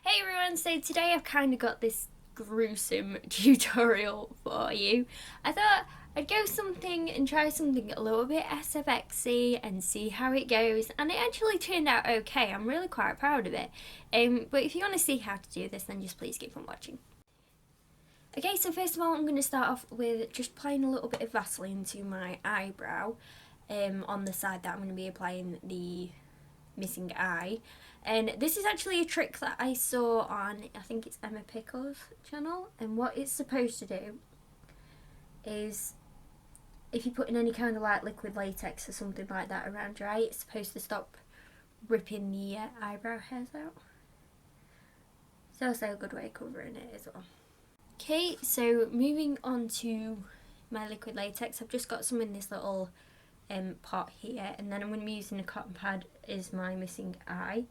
Hey everyone, so today I've kind of got this gruesome tutorial for you. I thought I'd go something and try something a little bit SFXy and see how it goes, and it actually turned out okay. I'm really quite proud of it. But if you want to see how to do this, then just please keep on watching. Okay, so first of all I'm going to start off with just applying a little bit of Vaseline to my eyebrow on the side that I'm going to be applying the missing eye. And this is actually a trick that I saw on, I think it's Emma Pickle's channel, and what it's supposed to do is if you put in any kind of like liquid latex or something like that around your eye, it's supposed to stop ripping the eyebrow hairs out. It's also a good way of covering it as well. Okay, so moving on to my liquid latex, I've just got some in this little pot here, and then I'm going to be using a cotton pad as my missing eye.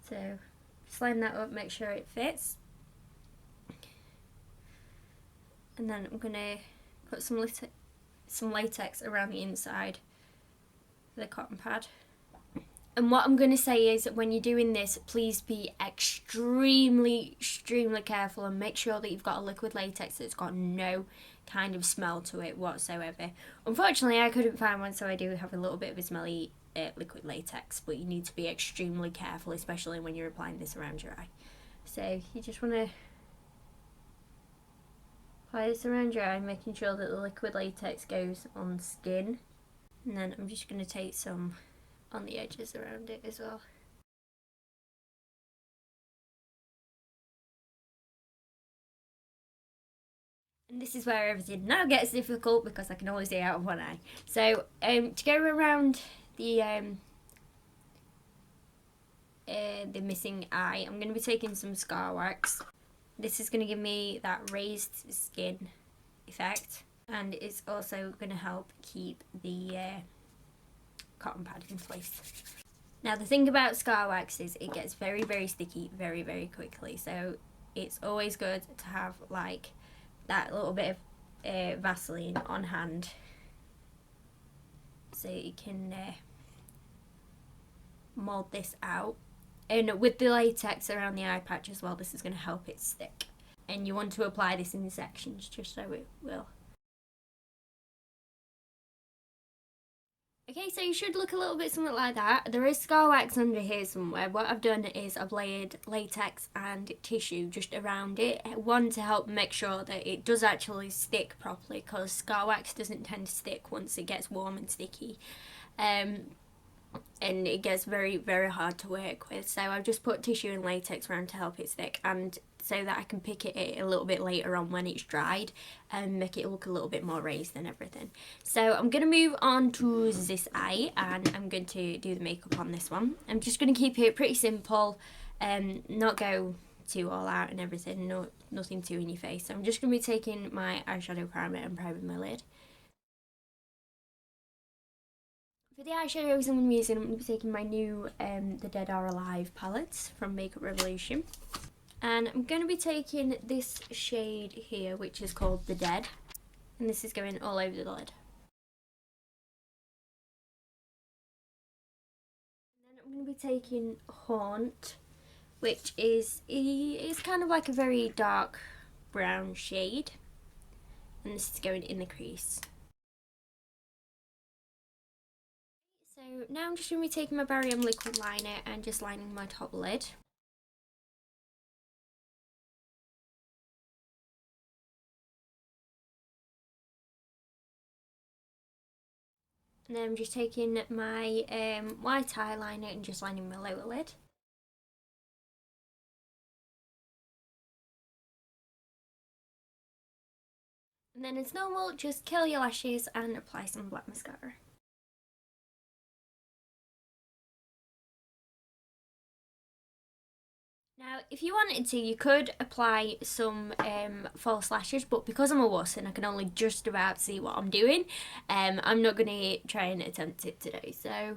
So just line that up, make sure it fits, and then I'm going to put some latex around the inside of the cotton pad. And what I'm going to say is that when you're doing this, please be extremely careful and make sure that you've got a liquid latex that's got no kind of smell to it whatsoever. Unfortunately, I couldn't find one, so I do have a little bit of a smelly liquid latex, but you need to be extremely careful, especially when you're applying this around your eye. So you just want to apply this around your eye, making sure that the liquid latex goes on skin. And then I'm just going to take some on the edges around it as well. And this is where everything now gets difficult because I can only see out of one eye. So to go around the missing eye, I'm going to be taking some scar wax. This is going to give me that raised skin effect, and it's also going to help keep the cotton pad in place. Now the thing about scar wax is it gets very sticky very quickly, so it's always good to have like that little bit of Vaseline on hand so you can mould this out. And with the latex around the eye patch as well, this is going to help it stick. And you want to apply this in sections just so it will. Okay, so you should look a little bit something like that. There is scar wax under here somewhere. What I've done is I've layered latex and tissue just around it. One, to help make sure that it does actually stick properly, because scar wax doesn't tend to stick once it gets warm and sticky. And it gets very hard to work with, so I've just put tissue and latex around to help it stick, and so that I can pick it a little bit later on when it's dried and make it look a little bit more raised and everything. So I'm going to move on to this eye, and I'm going to do the makeup on this one. I'm just going to keep it pretty simple and not go too all out and everything, nothing too in your face. So I'm just going to be taking my eyeshadow primer and priming my lid. For the eyeshadows I'm using, I'm going to be taking my new The Dead Are Alive palette from Makeup Revolution. And I'm going to be taking this shade here, which is called The Dead. And this is going all over the lid. And then I'm going to be taking Haunt, which is kind of like a very dark brown shade. And this is going in the crease. So now I'm just going to be taking my Barry M liquid liner and just lining my top lid. And then I'm just taking my white eyeliner and just lining my lower lid. And then as normal, just curl your lashes and apply some black mascara. Now, if you wanted to, you could apply some false lashes, but because I'm a wuss and I can only just about see what I'm doing, I'm not going to try and attempt it today. So,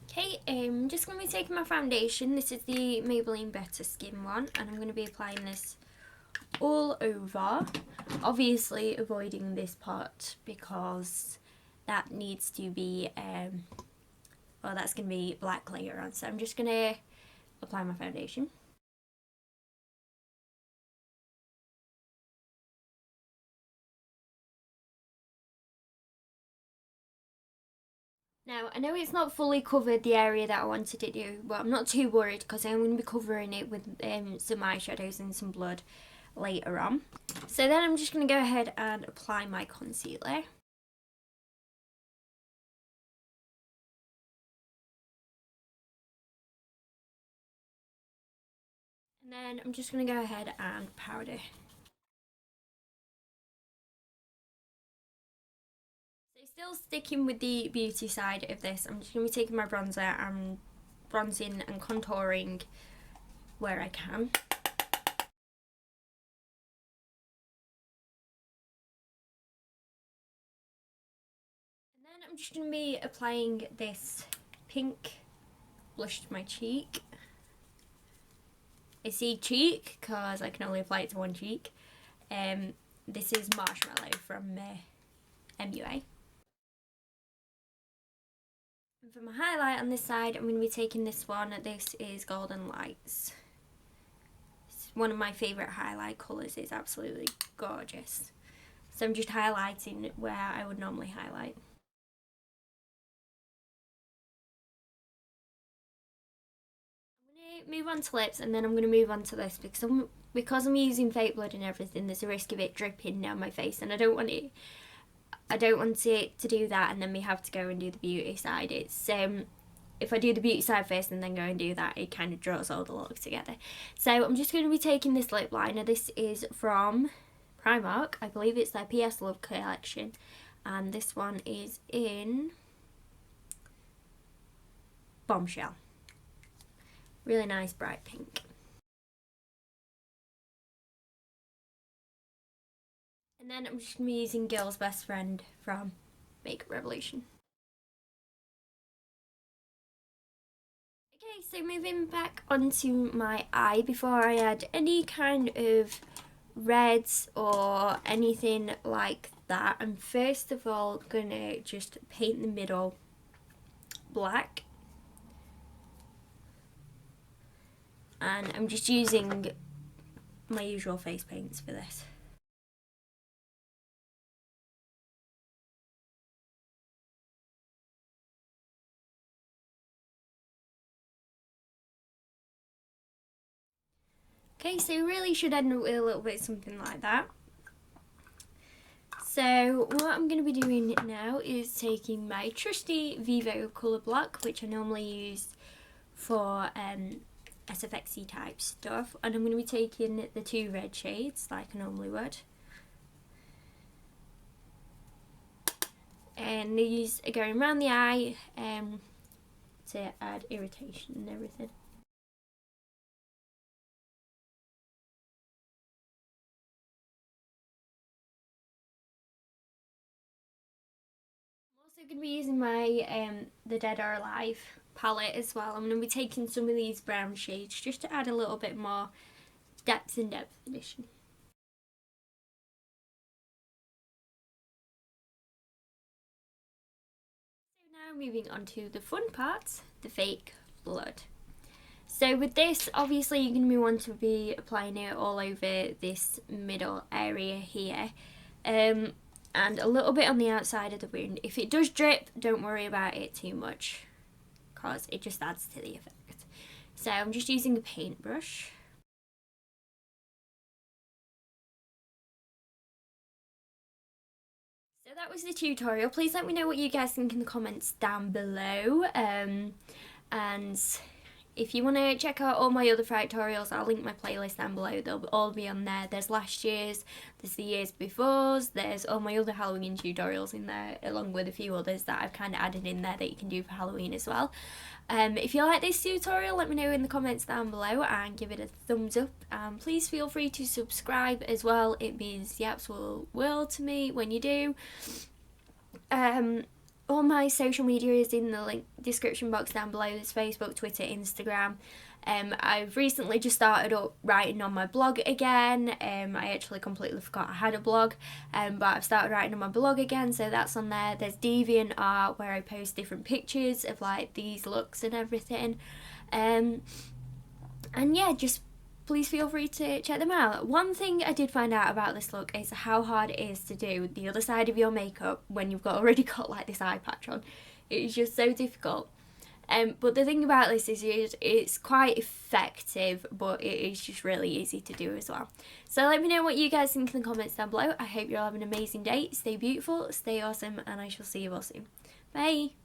okay, I'm just going to be taking my foundation. This is the Maybelline Better Skin one, and I'm going to be applying this all over, obviously avoiding this part because that needs to be, well, that's going to be black later on. So I'm just going to apply my foundation. Now, I know it's not fully covered the area that I wanted to do, but I'm not too worried because I'm going to be covering it with some eyeshadows and some blood later on. So then I'm just going to go ahead and apply my concealer. And then I'm just going to go ahead and powder. So still sticking with the beauty side of this, I'm just going to be taking my bronzer and bronzing and contouring where I can. And then I'm just going to be applying this pink blush to my cheek. I say cheek because I can only apply it to one cheek. This is Marshmallow from MUA. And for my highlight on this side, I'm going to be taking this one. This is Golden Lights. It's one of my favourite highlight colours. It's absolutely gorgeous. So I'm just highlighting where I would normally highlight. Move on to lips, and then I'm going to move on to this because I'm using fake blood and everything. There's a risk of it dripping down my face, and I don't want it to do that and then we have to go and do the beauty side. It's if I do the beauty side first and then go and do that, it kind of draws all the look together. So I'm just going to be taking this lip liner. This is from Primark. I believe it's their PS Love collection, and this one is in Bombshell. Really nice bright pink. And then I'm just going to be using Girl's Best Friend from Makeup Revolution. Okay, so moving back onto my eye before I add any kind of reds or anything like that. I'm first of all going to just paint the middle black. And I'm just using my usual face paints for this. Okay, so you really should end up with a little bit something like that. So what I'm going to be doing now is taking my trusty Vivo Colour Block, which I normally use for SFXC type stuff, and I'm going to be taking the 2 red shades like I normally would, and these are going around the eye to add irritation and everything. I'm also going to be using my the Dead or Alive palette as well. I'm going to be taking some of these brown shades just to add a little bit more depth and definition. So now moving on to the fun parts, the fake blood. So with this, obviously you're going to want to be applying it all over this middle area here. And a little bit on the outside of the wound. If it does drip, don't worry about it too much, because it just adds to the effect. So I'm just using a paintbrush. So that was the tutorial. Please let me know what you guys think in the comments down below. And if you want to check out all my other tutorials, I'll link my playlist down below. They'll all be on there. There's last year's, there's the years before's, there's all my other Halloween tutorials in there, along with a few others that I've kind of added in there that you can do for Halloween as well. If you like this tutorial, let me know in the comments down below and give it a thumbs up. Please feel free to subscribe as well. It means the absolute world to me when you do. All my social media is in the link description box down below. There's Facebook, Twitter, Instagram. I've recently just started up writing on my blog again. I actually completely forgot I had a blog, but I've started writing on my blog again, so that's on there. There's DeviantArt where I post different pictures of like these looks and everything. And yeah, just please feel free to check them out. One thing I did find out about this look is how hard it is to do the other side of your makeup when you've already got like this eye patch on. It's just so difficult. But the thing about this is it's quite effective, but it is just really easy to do as well. So let me know what you guys think in the comments down below. I hope you're all having an amazing day. Stay beautiful, stay awesome, and I shall see you all soon. Bye!